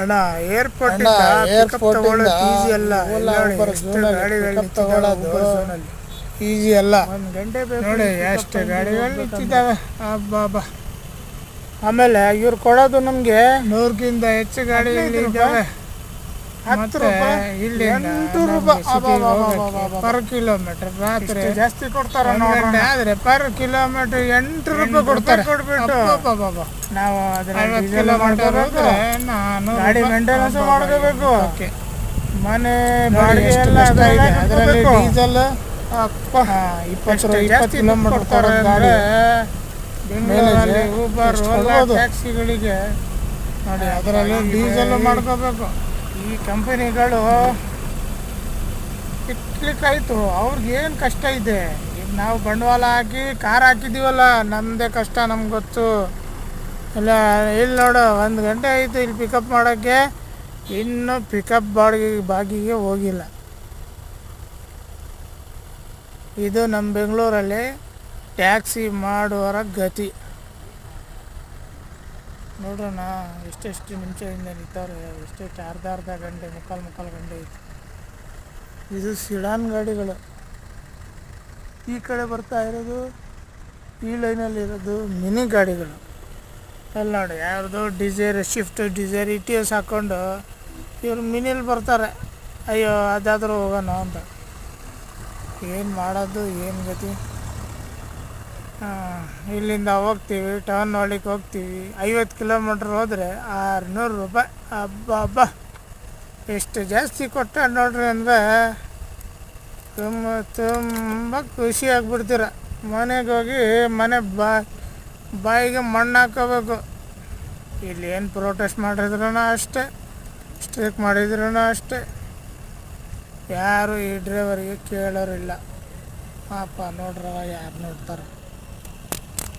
ಅಣ್ಣ airport easy ಅಲ್ಲ. ತಗೊಳ್ಳೋದು ಈಸಿ ಅಲ್ಲ. ಒಂದು ಗಂಟೆ ನೋಡಿ ಎಷ್ಟು ಗಾಡಿಗಳು ನಿಂತಿದ್ದಾವೆ. ಹಬ್ಬ ಆಮೇಲೆ ಇವ್ರು ಕೊಡೋದು ನಮಗೆ 100ಕ್ಕಿಂತ ಹೆಚ್ಚು ಗಾಡಿಗಳಿದ್ದಾವೆ. ಮತ್ತೆ ಇಲ್ಲಿ 8 ರೂಪಾಯಿ ಪರ್ ಕಿಲೋಮೀಟರ್. ರಾತ್ರಿ ಜಾಸ್ತಿ ಕೊಡ್ತಾರೆ ಆದರೆ ಪರ್ ಕಿಲೋಮೀಟರ್ 8 ರೂಪಾಯಿ ಕೊಡ್ತಾರೆ. ಕೊಟ್ಬಿಟ್ಟು ನಾವು ಗಾಡಿ ಮೇಂಟೆನೆನ್ಸ್ ಮಾಡ್ಕೋಬೇಕು. ಮನೆ ಬಾಡಿಗೆ ಎಲ್ಲ ಅದರಲ್ಲಿ ಡೀಸೆಲ್ 20 ಕಿಲೋಮೀಟರ್ ಕೊಡೋದು. ಬೆಂಗಳೂರಲ್ಲಿ ಊಬರ್ ಓಲಾ ಟ್ಯಾಕ್ಸಿಗಳಿಗೆ ನೋಡಿ ಅದರಲ್ಲಿ ಡೀಸೆಲ್ ಮಾಡ್ಕೋಬೇಕು. ಈ ಕಂಪನಿಗಳು ಇಟ್ಲಿಕ್ಕಾಯ್ತು. ಅವ್ರಿಗೇನು ಕಷ್ಟ ಇದೆ? ಈಗ ನಾವು ಬಂಡವಾಳ ಹಾಕಿ ಕಾರ್ ಹಾಕಿದ್ದೀವಲ್ಲ, ನಮ್ಮದೇ ಕಷ್ಟ ನಮ್ಗೆ ಗೊತ್ತು. ಇಲ್ಲ ಇಲ್ಲಿ ನೋಡು, 1 ಗಂಟೆ ಆಯಿತು ಇಲ್ಲಿ ಪಿಕಪ್ ಮಾಡೋಕ್ಕೆ, ಇನ್ನೂ ಪಿಕಪ್ ಬಾಗಿಗೆ ಹೋಗಿಲ್ಲ. ಇದು ನಮ್ಮ ಬೆಂಗಳೂರಲ್ಲಿ ಟ್ಯಾಕ್ಸಿ ಮಾಡುವವರ ಗತಿ. ನೋಡೋಣ ಎಷ್ಟೆಷ್ಟು ನಿಮಿಷದಿಂದ ನಿಂತವ್ರೆ. ಎಷ್ಟೆಷ್ಟು ಅರ್ಧ ಗಂಟೆ, ಮುಕ್ಕಾಲು ಗಂಟೆ ಐತಿ. ಇದು ಸಿಡಾನ್ ಗಾಡಿಗಳು. ಈ ಕಡೆ ಬರ್ತಾ ಇರೋದು, ಈ ಲೈನಲ್ಲಿರೋದು ಮಿನಿ ಗಾಡಿಗಳು. ಎಲ್ಲ ನೋಡಿ ಯಾರ್ದು ಡಿಸೈರ್, ಶಿಫ್ಟ್ ಡಿಸೈರ್, ಇಟಿಎಸ್ ಹಾಕ್ಕೊಂಡು ಇವ್ರು ಮಿನಿಲಿ ಬರ್ತಾರೆ. ಅಯ್ಯೋ ಅದಾದರೂ ಹೋಗೋಣ ಅಂತ. ಏನು ಮಾಡೋದು, ಏನು ಗತಿ? ಇಲ್ಲಿಂದ ಹೋಗ್ತೀವಿ, ಟೌನ್ ಒಳಗೆ ಹೋಗ್ತೀವಿ. 50 ಕಿಲೋಮೀಟ್ರ್ ಹೋದರೆ 600 ರೂಪಾಯಿ. ಹಬ್ಬ ಎಷ್ಟು ಜಾಸ್ತಿ ಕೊಟ್ಟ ನೋಡ್ರಿ ಅಂದರೆ ತುಂಬ ಖುಷಿ ಆಗ್ಬಿಡ್ತೀರ. ಮನೆಗೆ ಹೋಗಿ ಬಾಯಿಗೆ ಮಣ್ಣು ಹಾಕೋಬೇಕು. ಇಲ್ಲಿ ಏನು ಪ್ರೊಟೆಸ್ಟ್ ಮಾಡಿದ್ರೂ ಅಷ್ಟೇ, ಸ್ಟ್ರೈಕ್ ಮಾಡಿದ್ರೂ ಅಷ್ಟೇ, ಯಾರು ಈ ಡ್ರೈವರಿಗೆ ಕೇಳೋರಿಲ್ಲ. ಪಾಪ ನೋಡ್ರವ ಯಾರು ನೋಡ್ತಾರೆ.